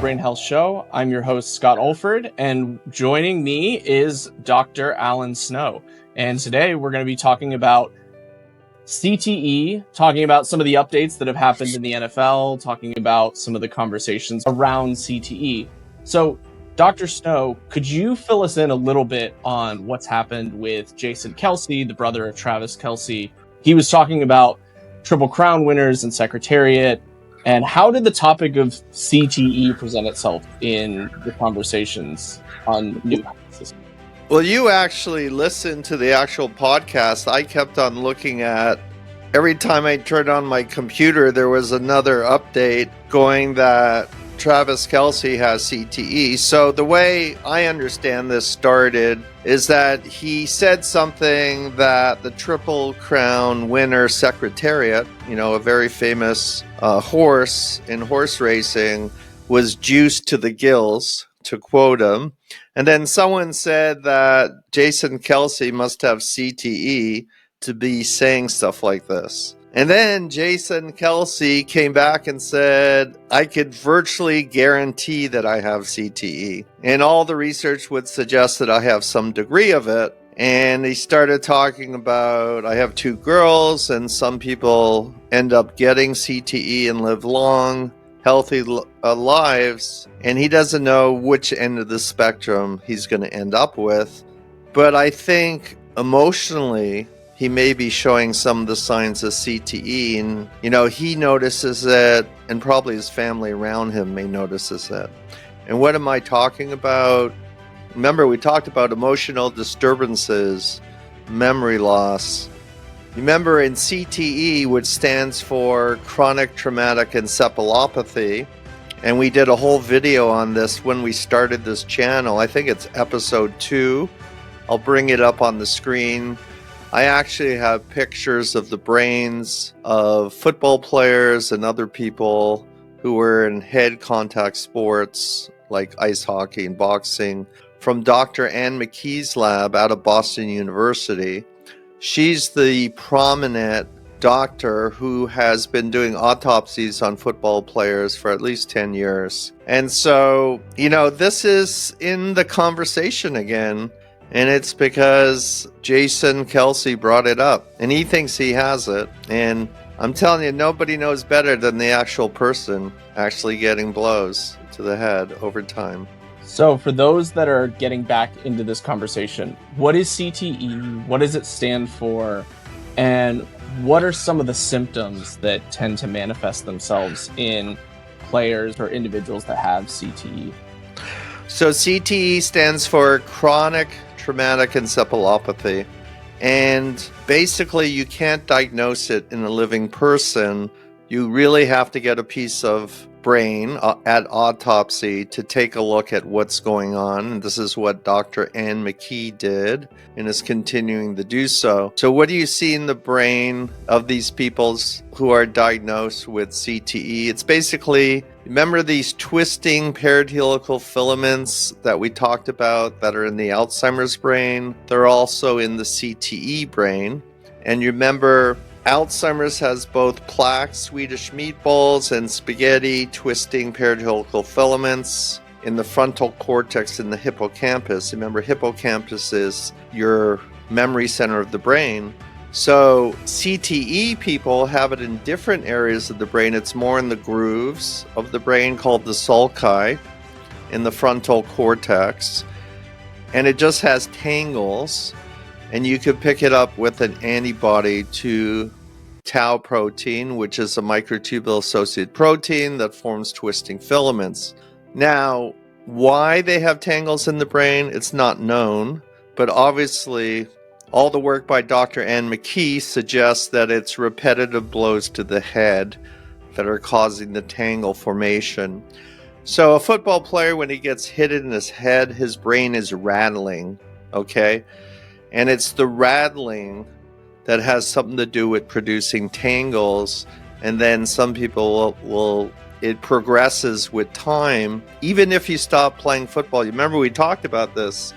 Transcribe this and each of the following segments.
Brain Health Show. I'm your host, Scott Alford, and joining me is Dr. Alan Snow. And today we're going to be talking about CTE, talking about some of the updates that have happened in the NFL, talking about some of the conversations around CTE. So, Dr. Snow, could you fill us in a little bit on what's happened with Jason Kelce, the brother of Travis Kelce? He was talking about Triple Crown winners and Secretariat. And how did the topic of CTE present itself in the conversations on new systems? Well, you actually listened to the actual podcast. I kept on looking at, every time I turned on my computer, there was another update going that Travis Kelce has CTE. So the way I understand this started is that he said something that the Triple Crown winner Secretariat, a very famous horse in horse racing, was juiced to the gills, to quote him. And then someone said that Jason Kelce must have CTE to be saying stuff like this. And then Jason Kelce came back and said, I could virtually guarantee that I have CTE. And all the research would suggest that I have some degree of it. And he started talking about, I have 2 girls, and some people end up getting CTE and live long, healthy lives. And he doesn't know which end of the spectrum he's going to end up with. But I think emotionally, he may be showing some of the signs of CTE, and, he notices it, and probably his family around him may notices it. And what am I talking about? Remember, we talked about emotional disturbances, memory loss. Remember, in CTE, which stands for Chronic Traumatic Encephalopathy, and we did a whole video on this when we started this channel. I think it's episode 2. I'll bring it up on the screen. I actually have pictures of the brains of football players and other people who were in head contact sports like ice hockey and boxing from Dr. McKee's lab out of Boston University. She's the prominent doctor who has been doing autopsies on football players for at least 10 years. And so, this is in the conversation again. And it's because Jason Kelce brought it up, and he thinks he has it. And I'm telling you, nobody knows better than the actual person actually getting blows to the head over time. So for those that are getting back into this conversation, what is CTE? What does it stand for? And what are some of the symptoms that tend to manifest themselves in players or individuals that have CTE? So CTE stands for Chronic Traumatic Encephalopathy, and basically you can't diagnose it in a living person. You really have to get a piece of brain at autopsy to take a look at what's going on, and this is what Dr. McKee did and is continuing to do so. So what do you see in the brain of these people who are diagnosed with CTE? It's basically, remember these twisting paired helical filaments that we talked about that are in the Alzheimer's brain? They're also in the CTE brain. And you remember Alzheimer's has both plaque Swedish meatballs and spaghetti twisting paired helical filaments in the frontal cortex and the hippocampus. Remember, hippocampus is your memory center of the brain. So CTE people have it in different areas of the brain. It's more in the grooves of the brain called the sulci in the frontal cortex. And it just has tangles. And you could pick it up with an antibody to tau protein, which is a microtubule-associated protein that forms twisting filaments. Now, why they have tangles in the brain, it's not known. But obviously, all the work by Dr. McKee suggests that it's repetitive blows to the head that are causing the tangle formation. So a football player, when he gets hit in his head, his brain is rattling, okay? And it's the rattling that has something to do with producing tangles. And then some people will it progresses with time. Even if you stop playing football, you remember we talked about this.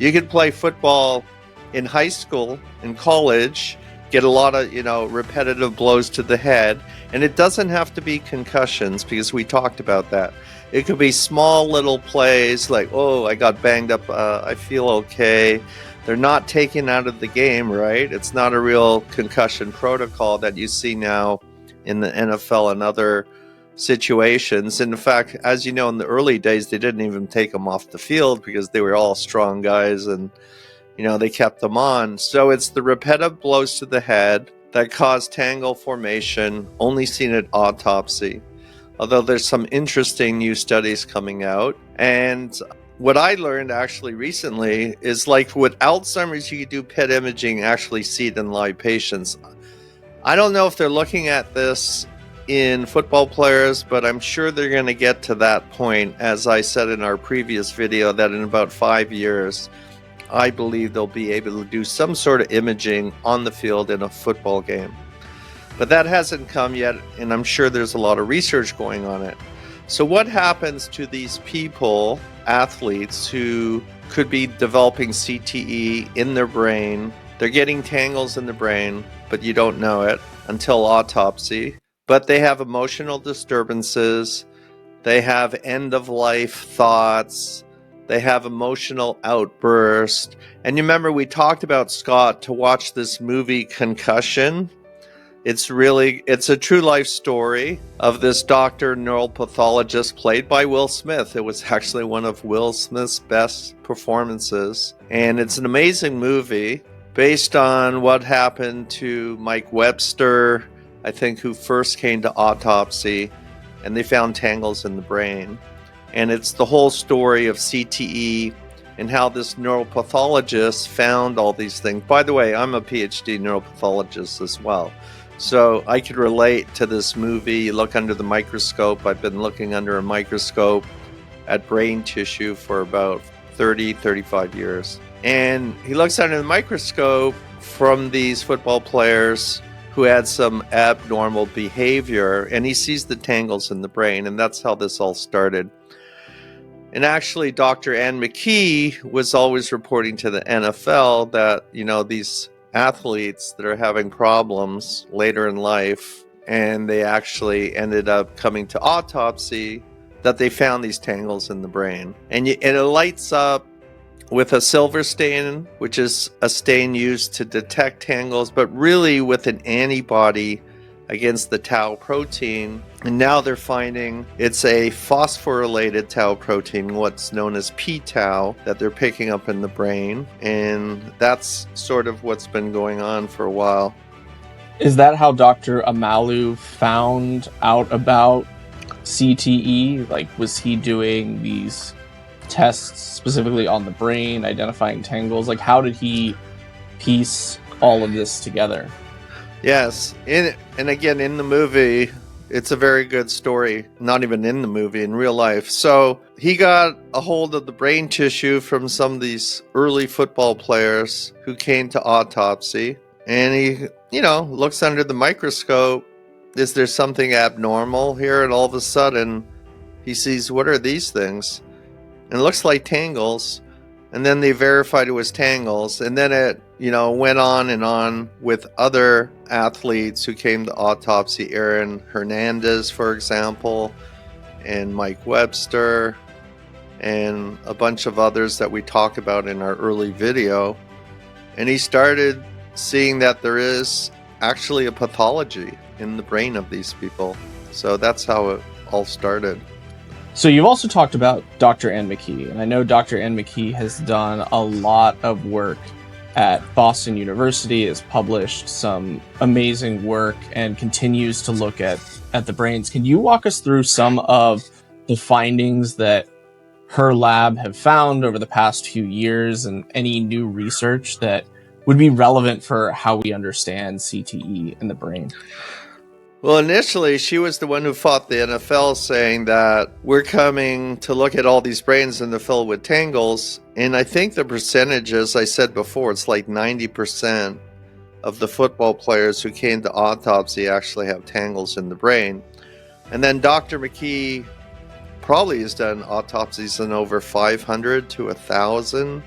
You could play football in high school, in college, get a lot of, repetitive blows to the head, And it doesn't have to be concussions, because we talked about that. It could be small little plays like, oh, I got banged up, I feel okay. They're not taken out of the game, right? It's not a real concussion protocol that you see now in the NFL and other situations. In fact, as you know, in the early days, they didn't even take them off the field because they were all strong guys, and they kept them on. So it's the repetitive blows to the head that cause tangle formation, only seen at autopsy. Although there's some interesting new studies coming out. And what I learned actually recently is, like with Alzheimer's, you can do PET imaging, actually see it in live patients. I don't know if they're looking at this in football players, but I'm sure they're going to get to that point. As I said in our previous video, that in about 5 years, I believe they'll be able to do some sort of imaging on the field in a football game. But that hasn't come yet, and I'm sure there's a lot of research going on it. So what happens to these people, athletes, who could be developing CTE in their brain? They're getting tangles in the brain, but you don't know it until autopsy. But they have emotional disturbances. They have end-of-life thoughts. They have emotional outbursts. And you remember we talked about, Scott, to watch this movie Concussion. It's a true life story of this doctor neuropathologist played by Will Smith. It was actually one of Will Smith's best performances. And it's an amazing movie based on what happened to Mike Webster, I think, who first came to autopsy, and they found tangles in the brain. And it's the whole story of CTE and how this neuropathologist found all these things. By the way, I'm a PhD neuropathologist as well, so I could relate to this movie. You look under the microscope. I've been looking under a microscope at brain tissue for about 35 years. And he looks under the microscope from these football players who had some abnormal behavior, and he sees the tangles in the brain, and that's how this all started. And actually, Dr. McKee was always reporting to the NFL that, these athletes that are having problems later in life, and they actually ended up coming to autopsy, that they found these tangles in the brain. And it lights up with a silver stain, which is a stain used to detect tangles, but really with an antibody against the tau protein. And now they're finding it's a phosphorylated tau protein, what's known as p-tau, that they're picking up in the brain. And that's sort of what's been going on for a while. Is that how Dr. Amalu found out about CTE? Like, was he doing these tests specifically on the brain, identifying tangles? Like, how did he piece all of this together? Yes, and again, in the movie, it's a very good story. Not even in the movie, in real life. So he got a hold of the brain tissue from some of these early football players who came to autopsy, and he, looks under the microscope. Is there something abnormal here? And all of a sudden, he sees, what are these things? And it looks like tangles. And then they verified it was tangles. And then it, went on and on with other athletes who came to autopsy. Aaron Hernandez, for example, and Mike Webster, and a bunch of others that we talk about in our early video. And he started seeing that there is actually a pathology in the brain of these people. So that's how it all started. So you've also talked about Dr. Ann McKee, and I know Dr. Ann McKee has done a lot of work at Boston University, has published some amazing work, and continues to look at the brains. Can you walk us through some of the findings that her lab have found over the past few years, and any new research that would be relevant for how we understand CTE in the brain? Well, initially, she was the one who fought the NFL, saying that we're coming to look at all these brains and they're filled with tangles. And I think the percentage, as I said before, it's like 90% of the football players who came to autopsy actually have tangles in the brain. And then Dr. McKee probably has done autopsies on over 500 to 1,000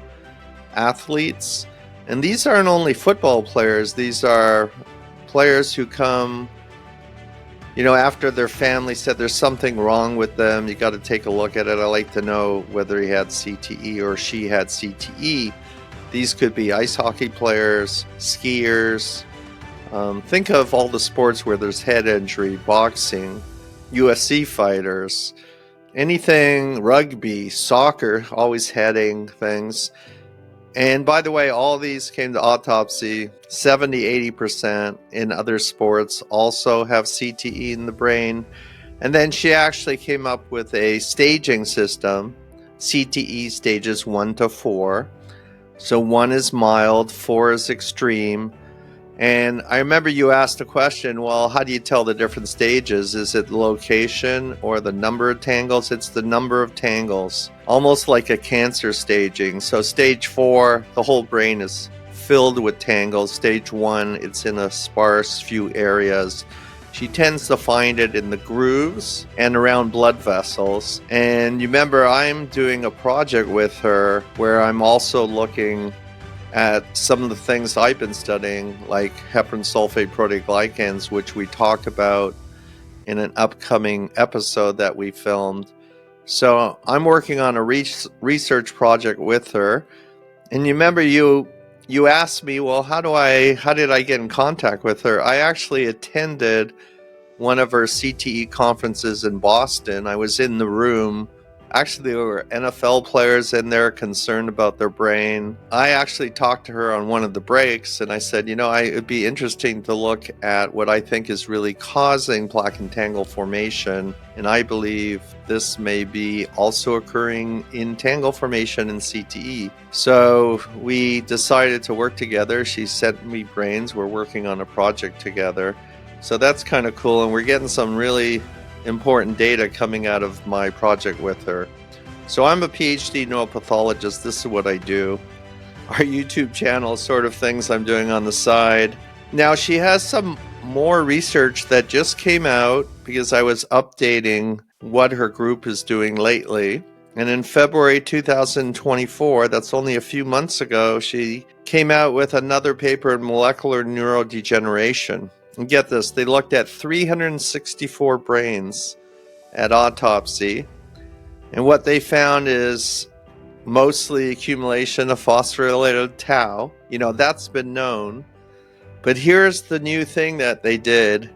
athletes. And these aren't only football players. These are players who come After their family said there's something wrong with them, you got to take a look at it. I like to know whether he had CTE or she had CTE. These could be ice hockey players, skiers. Think of all the sports where there's head injury, boxing, UFC fighters, anything, rugby, soccer, always heading things. And by the way, all these came to autopsy. 70-80% in other sports also have CTE in the brain. And then she actually came up with a staging system, CTE stages 1 to 4. So 1 is mild, 4 is extreme. And I remember you asked a question, well, how do you tell the different stages? Is it location or the number of tangles? It's the number of tangles, almost like a cancer staging. So stage 4, the whole brain is filled with tangles. Stage 1, it's in a sparse few areas. She tends to find it in the grooves and around blood vessels. And you remember, I'm doing a project with her where I'm also looking at some of the things I've been studying, like heparan sulfate proteoglycans, which we talked about in an upcoming episode that we filmed. So I'm working on a research project with her. And you remember you asked me, well, how did I get in contact with her? I actually attended one of her CTE conferences in Boston. I was in the room. Actually, there were NFL players in there concerned about their brain. I actually talked to her on one of the breaks, and I said, it'd be interesting to look at what I think is really causing plaque and tangle formation. And I believe this may be also occurring in tangle formation in CTE. So we decided to work together. She sent me brains. We're working on a project together. So that's kind of cool. And we're getting some really important data coming out of my project with her. So I'm a PhD neuropathologist. This is what I do. Our YouTube channel, sort of things I'm doing on the side. Now, she has some more research that just came out because I was updating what her group is doing lately. And in February 2024, that's only a few months ago, she came out with another paper in molecular neurodegeneration. And get this, they looked at 364 brains at autopsy. And what they found is mostly accumulation of phosphorylated tau. That's been known. But here's the new thing that they did.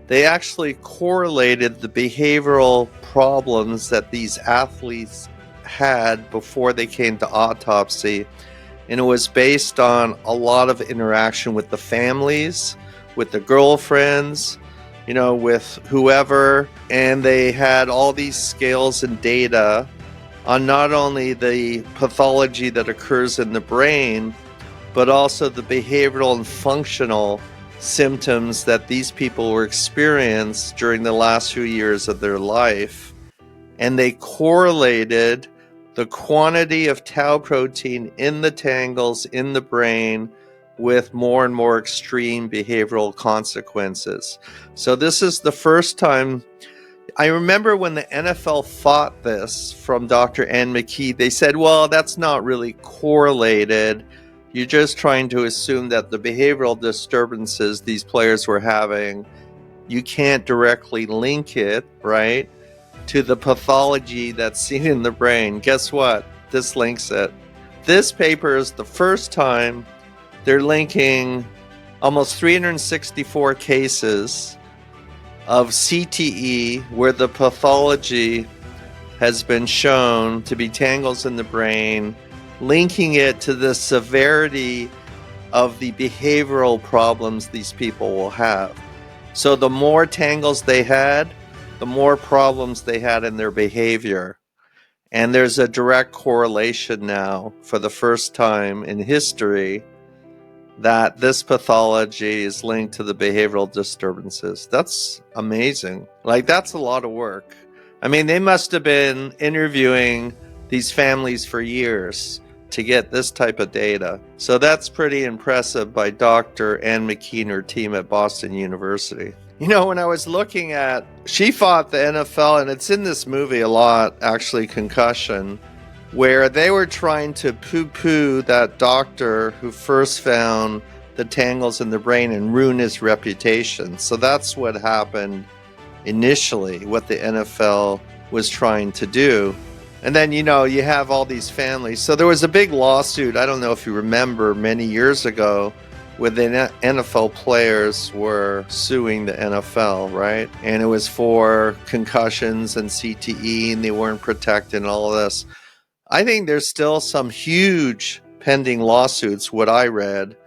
They actually correlated the behavioral problems that these athletes had before they came to autopsy. And it was based on a lot of interaction with the families, with the girlfriends, with whoever. And they had all these scales and data on not only the pathology that occurs in the brain, but also the behavioral and functional symptoms that these people were experiencing during the last few years of their life. And they correlated the quantity of tau protein in the tangles in the brain with more and more extreme behavioral consequences. So this is the first time. I remember when the NFL fought this from Dr. McKee, they said, well, that's not really correlated. You're just trying to assume that the behavioral disturbances these players were having, you can't directly link it, right, to the pathology that's seen in the brain. Guess what? This links it. This paper is the first time they're linking almost 364 cases of CTE where the pathology has been shown to be tangles in the brain, linking it to the severity of the behavioral problems these people will have. So the more tangles they had, the more problems they had in their behavior. And there's a direct correlation now, for the first time in history, that this pathology is linked to the behavioral disturbances. That's amazing. That's a lot of work. I mean, they must have been interviewing these families for years to get this type of data. So that's pretty impressive by Dr. McKee and her team at Boston University. When I was looking at, she fought the NFL, and it's in this movie a lot, actually, Concussion, where they were trying to poo-poo that doctor who first found the tangles in the brain and ruin his reputation. So that's what happened initially what the NFL was trying to do. And then, you have all these families. So there was a big lawsuit, I don't know if you remember, many years ago, where the NFL players were suing the NFL, right? And it was for concussions and CTE, and they weren't protected and all of this. I think there's still some huge pending lawsuits, what I read,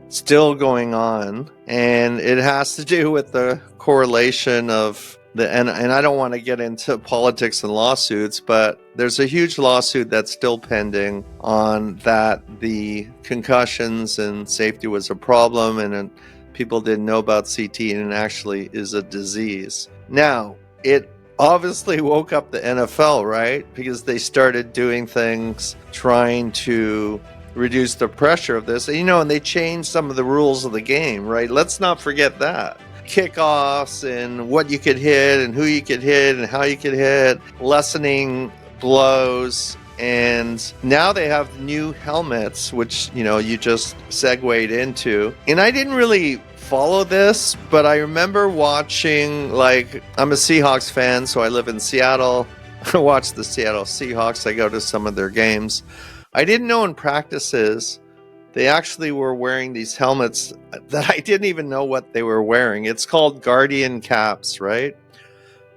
still going on. And it has to do with the correlation of and I don't want to get into politics and lawsuits, but there's a huge lawsuit that's still pending on that the concussions and safety was a problem, and people didn't know about CTE, and it actually is a disease. Now, it obviously woke up the NFL, right? Because they started doing things trying to reduce the pressure of this, and they changed some of the rules of the game, right? Let's not forget that. Kickoffs and what you could hit and who you could hit and how you could hit, lessening blows. And now they have new helmets, which, you just segued into. And I didn't really follow this, but I remember watching, I'm a Seahawks fan, so I live in Seattle. I watch the Seattle Seahawks. I go to some of their games. I didn't know in practices they actually were wearing these helmets that I didn't even know what they were wearing. It's called Guardian caps, right?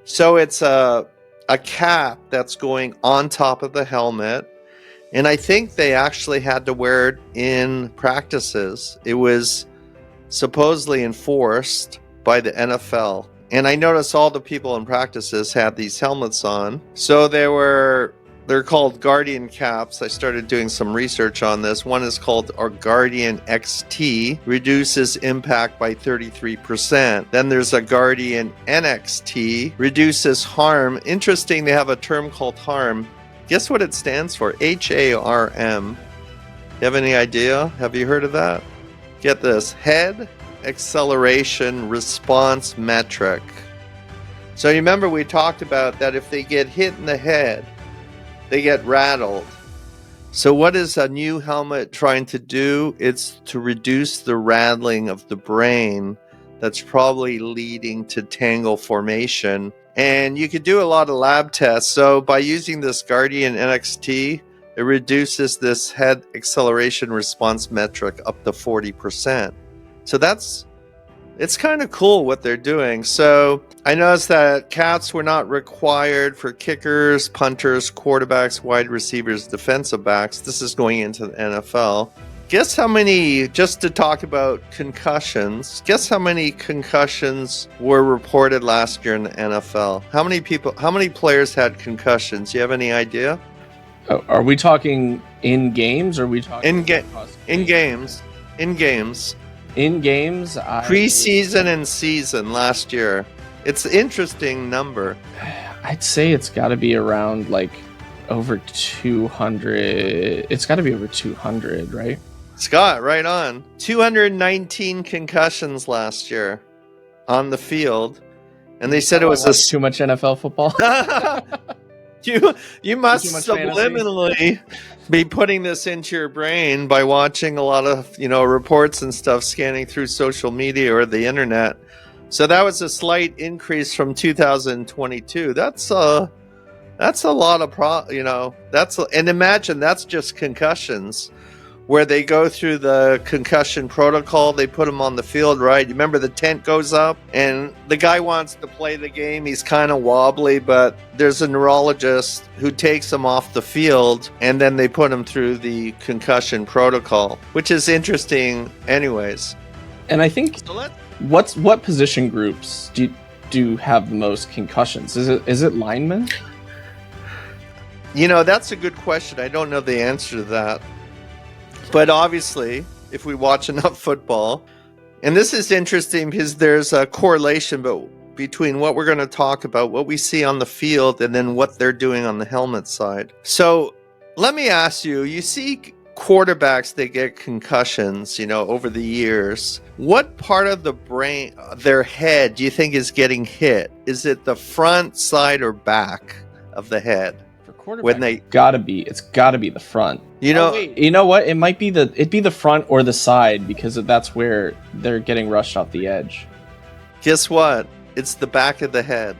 So it's a cap that's going on top of the helmet. And I think they actually had to wear it in practices. It was supposedly enforced by the NFL. And I noticed all the people in practices had these helmets on. So they're called Guardian caps. I started doing some research on this. One is called our Guardian XT, reduces impact by 33%. Then there's a Guardian NXT, reduces harm. Interesting, they have a term called harm. Guess what it stands for? HARM. You have any idea? Have you heard of that? Get this, head acceleration response metric. So you remember we talked about that if they get hit in the head, they get rattled. So what is a new helmet trying to do? It's to reduce the rattling of the brain that's probably leading to tangle formation. And you could do a lot of lab tests. So by using this Guardian NXT, it reduces this head acceleration response metric up to 40%. So it's kind of cool what they're doing. So I noticed that caps were not required for kickers, punters, quarterbacks, wide receivers, defensive backs. This is going into the NFL. Guess how many, just to talk about concussions, guess how many concussions were reported last year in the NFL? How many players had concussions? Do you have any idea? Oh, are we talking in games or are we talking in games? In games, preseason and season last year. It's an interesting number. I'd say it's got to be around over 200. It's got to be over 200, right? Scott, right on. 219 concussions last year on the field, and they said it was too much NFL football. You must subliminally be putting this into your brain by watching a lot of reports and stuff, scanning through social media or the internet. So that was a slight increase from 2022. That's a lot of and imagine that's just concussions, where they go through the concussion protocol. They put them on the field, right? You remember the tent goes up and the guy wants to play the game. He's kind of wobbly, but there's a neurologist who takes him off the field, and then they put him through the concussion protocol, which is interesting anyways. And I think what position groups do have the most concussions? Is it linemen? That's a good question. I don't know the answer to that. But obviously, if we watch enough football, and this is interesting because there's a correlation between what we're going to talk about, what we see on the field, and then what they're doing on the helmet side. So let me ask you, you see quarterbacks, they get concussions, over the years. What part of the brain, their head, do you think is getting hit? Is it the front, side, or back of the head? When it's gotta be the front. You know what? It'd be the front or the side, because that's where they're getting rushed off the edge. Guess what? it's the back of the head.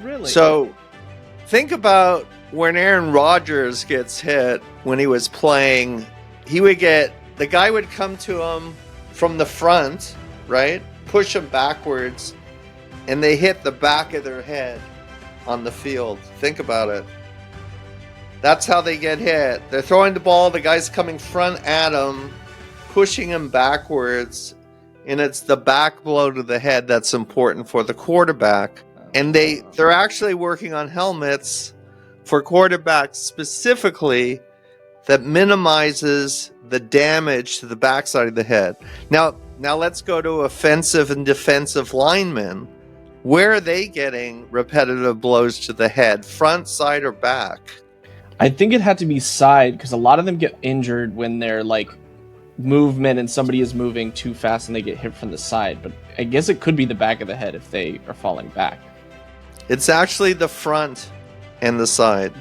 Really? So think about when Aaron Rodgers gets hit when he was playing, the guy would come to him from the front, right? Push him backwards, and they hit the back of their head on the field. Think about it. That's how they get hit. They're throwing the ball, the guy's coming front at him, pushing him backwards, and it's the back blow to the head that's important for the quarterback. And they're actually working on helmets for quarterbacks specifically that minimizes the damage to the backside of the head. Now let's go to offensive and defensive linemen. Where are they getting repetitive blows to the head, front, side, or back? I think it had to be side, because a lot of them get injured when they're like movement and somebody is moving too fast and they get hit from the side. But I guess it could be the back of the head if they are falling back. It's actually the front and the side,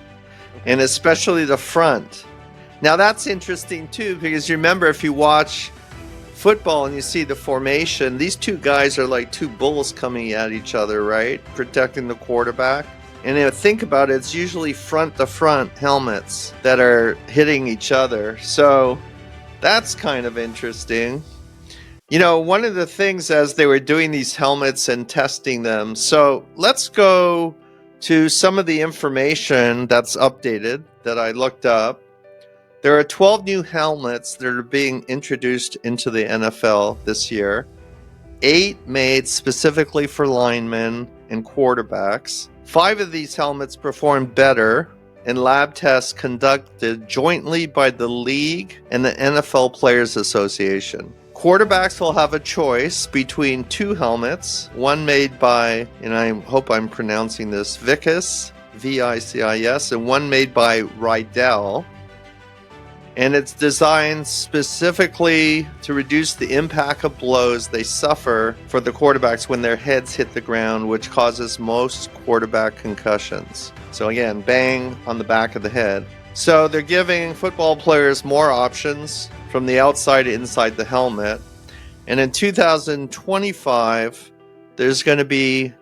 and especially the front. Now that's interesting too, because you remember, if you watch football and you see the formation, these two guys are like two bulls coming at each other, right? Protecting the quarterback. And if you think about it, it's usually front to front helmets that are hitting each other. So that's kind of interesting. You know, one of the things as they were doing these helmets and testing them, so let's go to some of the information that's updated that I looked up. There are 12 new helmets that are being introduced into the NFL this year. 8 made specifically for linemen and quarterbacks. 5 of these helmets performed better in lab tests conducted jointly by the league and the NFL Players Association. Quarterbacks will have a choice between 2 helmets, one made by, and I hope I'm pronouncing this, Vicis, V-I-C-I-S, and one made by Rydell. And it's designed specifically to reduce the impact of blows they suffer for the quarterbacks when their heads hit the ground, which causes most quarterback concussions. So again, bang on the back of the head. So they're giving football players more options from the outside to inside the helmet. And in 2025, there's going to be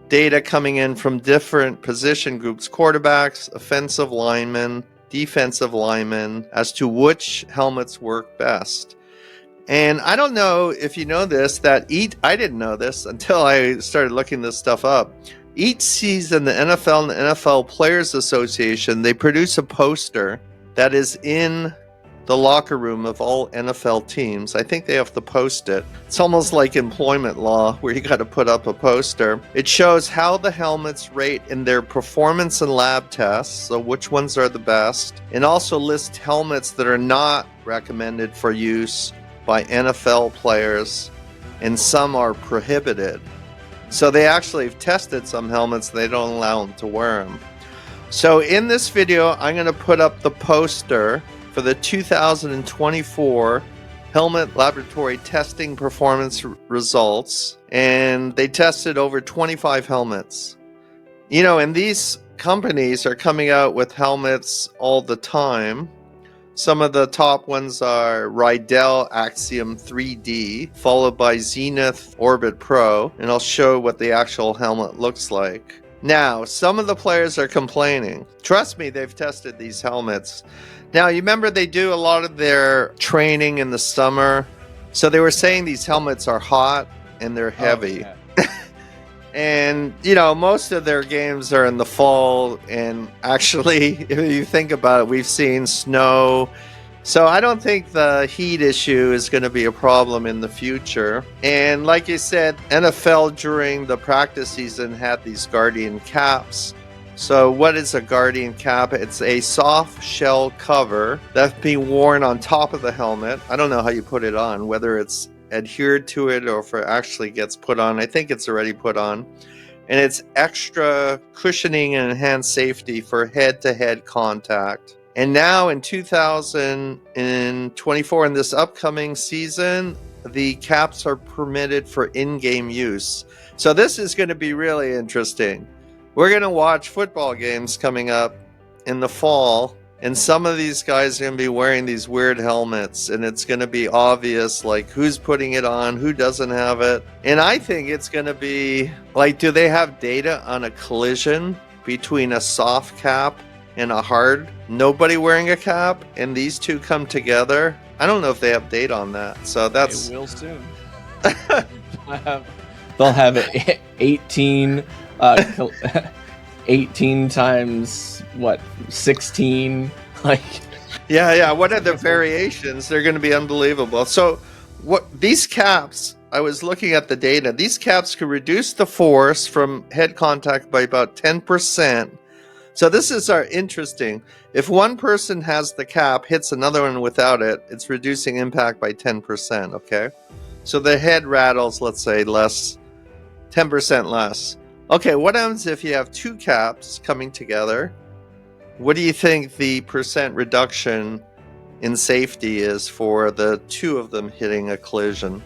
data coming in from different position groups, quarterbacks, offensive linemen, defensive linemen, as to which helmets work best. And I don't know if you know this, I didn't know this until I started looking this stuff up. Each season, the NFL and the NFL Players Association, they produce a poster that is in the locker room of all NFL teams. I think they have to post it. It's almost like employment law where you got to put up a poster. It shows how the helmets rate in their performance and lab tests, so which ones are the best, and also lists helmets that are not recommended for use by NFL players, and some are prohibited. So they actually have tested some helmets, they don't allow them to wear them. So in this video, I'm going to put up the poster for the 2024 helmet laboratory testing performance results, and they tested over 25 helmets. You know, and these companies are coming out with helmets all the time. Some of the top ones are Rydell Axiom 3D, followed by Zenith Orbit Pro, and I'll show what the actual helmet looks like. Now, some of the players are complaining. Trust me, they've tested these helmets. Now, you remember they do a lot of their training in the summer. So they were saying these helmets are hot and they're heavy. Oh, yeah. And, you know, most of their games are in the fall. And actually, if you think about it, we've seen snow. So I don't think the heat issue is going to be a problem in the future. And like you said, NFL during the practice season had these Guardian caps. So what is a Guardian cap? It's a soft shell cover that's being worn on top of the helmet. I don't know how you put it on, whether it's adhered to it or if it actually gets put on. I think it's already put on. And it's extra cushioning and enhanced safety for head-to-head contact. And now in 2024, in this upcoming season, the caps are permitted for in-game use. So this is going to be really interesting. We're going to watch football games coming up in the fall, And some of these guys are going to be wearing these weird helmets, and it's going to be obvious, like, who's putting it on, who doesn't have it. And I think it's going to be, like, do they have data on a collision between a soft cap and a hard? Nobody wearing a cap, and these two come together? I don't know if they have data on that. So that's... They will soon. They'll have 18... 18 times what 16 like yeah what are the variations? They're going to be unbelievable. So what these caps, I was looking at the data, these caps could reduce the force from head contact by about 10%. So this is interesting. If one person has the cap, hits another one without it, it's reducing impact by 10%. Okay, so the head rattles, let's say, less, 10% less. Okay, what happens if you have two caps coming together? What do you think the percent reduction in safety is for the two of them hitting a collision?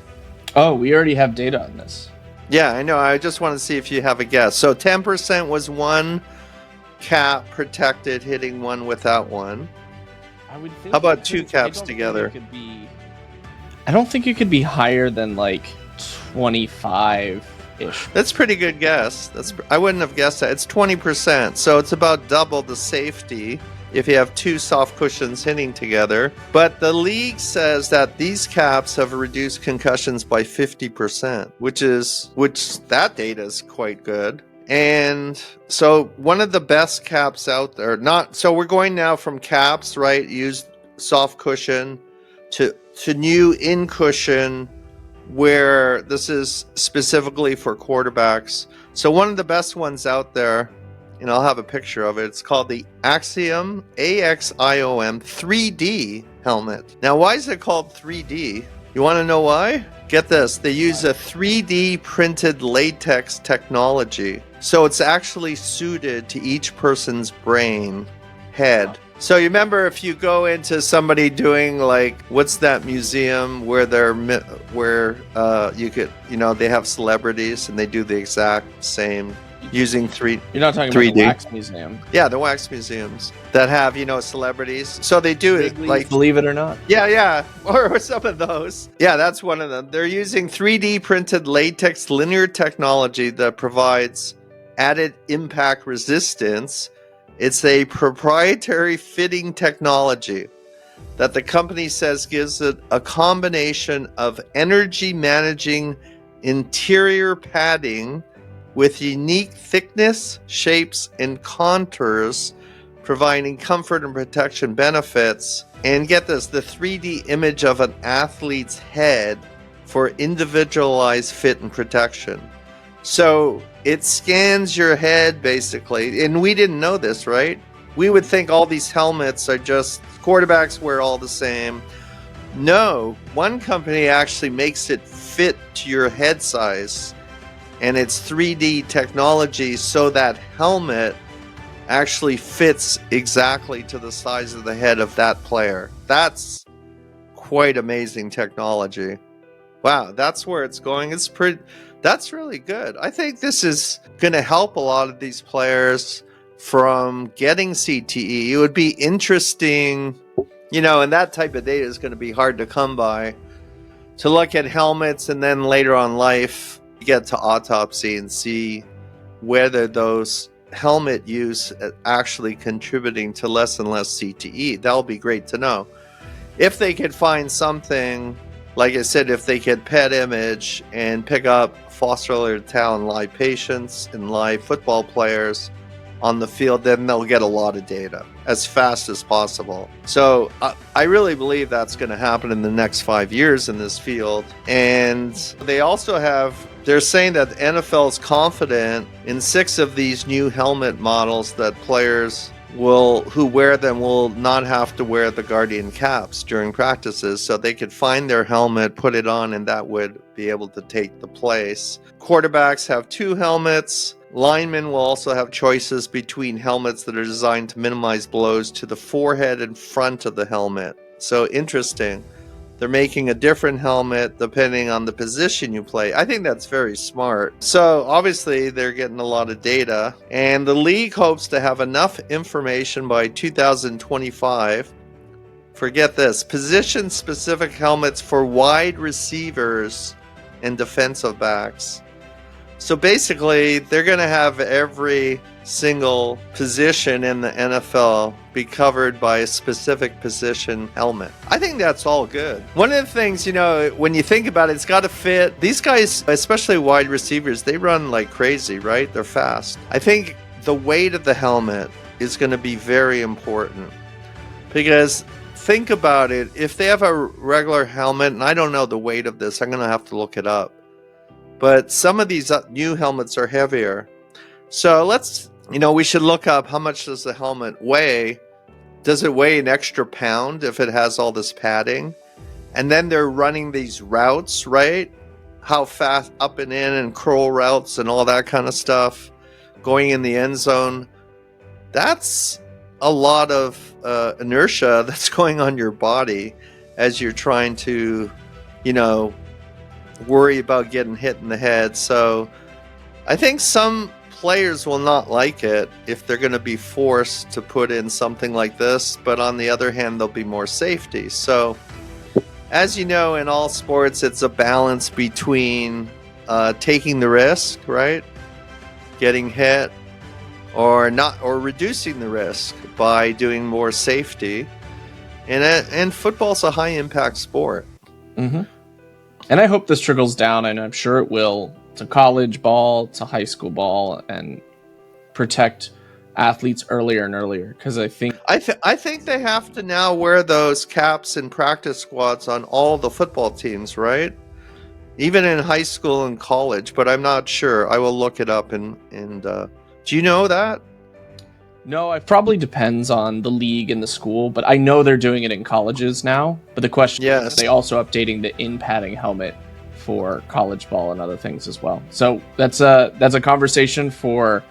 Oh, we already have data on this. Yeah, I know. I just want to see if you have a guess. So 10% was one cap protected hitting one without one. I would think. How about two caps together? I don't think it could be higher than like 25. That's a pretty good guess. I wouldn't have guessed that. It's 20%, so it's about double the safety if you have two soft cushions hitting together. But the league says that these caps have reduced concussions by 50%, which that data is quite good. And so one of the best caps out there, so we're going now from caps, right? Use soft cushion to new in cushion, where this is specifically for quarterbacks. So one of the best ones out there, and I'll have a picture of it, it's called the Axiom, AXIOM 3D helmet. Now, why is it called 3D? You want to know why? Get this, they use a 3D printed latex technology. So it's actually suited to each person's brain, head. So you remember if you go into somebody doing like, what's that museum where you could, they have celebrities and they do the exact same using 3D. You're not talking 3D. About the wax museum. Yeah, the wax museums that have, celebrities. So they do it like, believe it or not. Yeah. Or some of those. Yeah, that's one of them. They're using 3D printed latex linear technology that provides added impact resistance. It's a proprietary fitting technology that the company says gives it a combination of energy managing interior padding with unique thickness, shapes, and contours, providing comfort and protection benefits. And get this, the 3D image of an athlete's head for individualized fit and protection. So it scans your head, basically. And we didn't know this, right? We would think all these helmets are just, quarterbacks wear all the same. No, one company actually makes it fit to your head size. And it's 3D technology, so that helmet actually fits exactly to the size of the head of that player. That's quite amazing technology. Wow, that's where it's going. That's really good. I think this is going to help a lot of these players from getting CTE. It would be interesting, and that type of data is going to be hard to come by, to look at helmets and then later on life get to autopsy and see whether those helmet use actually contributing to less and less CTE. That'll be great to know. If they could find something, like I said, if they could PET image and pick up phosphorylated tau in live patients and live football players on the field, then they'll get a lot of data as fast as possible. So I really believe that's going to happen in the next 5 years in this field. And they're saying that the NFL is confident in 6 of these new helmet models that players who wear them will not have to wear the Guardian caps during practices, so they could find their helmet, put it on, and that would be able to take the place. Quarterbacks have 2 helmets. Linemen will also have choices between helmets that are designed to minimize blows to the forehead and front of the helmet. So interesting. They're making a different helmet depending on the position you play. I think that's very smart. So obviously they're getting a lot of data, and the league hopes to have enough information by 2025. Forget this, position-specific helmets for wide receivers and defensive backs. So basically, they're going to have every single position in the NFL be covered by a specific position helmet. I think that's all good. One of the things, when you think about it, it's got to fit. These guys, especially wide receivers, they run like crazy, right? They're fast. I think the weight of the helmet is going to be very important, because think about it. If they have a regular helmet, and I don't know the weight of this, I'm going to have to look it up. But some of these new helmets are heavier. So we should look up how much does the helmet weigh. Does it weigh an extra pound if it has all this padding? And then they're running these routes, right? How fast up and in and curl routes and all that kind of stuff. Going in the end zone. That's a lot of inertia that's going on your body as you're trying to, worry about getting hit in the head. So I think some players will not like it if they're going to be forced to put in something like this, but on the other hand, there'll be more safety. So as you know, in all sports, it's a balance between taking the risk, right? Getting hit, or not, or reducing the risk by doing more safety. And football's a high impact sport. Mm-hmm. And I hope this trickles down, and I'm sure it will, to college ball, to high school ball, and protect athletes earlier and earlier. Because I think they have to now wear those caps in practice squads on all the football teams, right? Even in high school and college, but I'm not sure. I will look it up. And do you know that? No, it probably depends on the league and the school, but I know they're doing it in colleges now. But the question is, are they also updating the in-padding helmet for college ball and other things as well? So that's a conversation for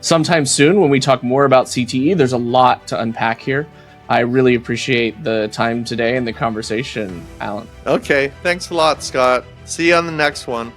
sometime soon when we talk more about CTE. There's a lot to unpack here. I really appreciate the time today and the conversation, Alan. Okay, thanks a lot, Scott. See you on the next one.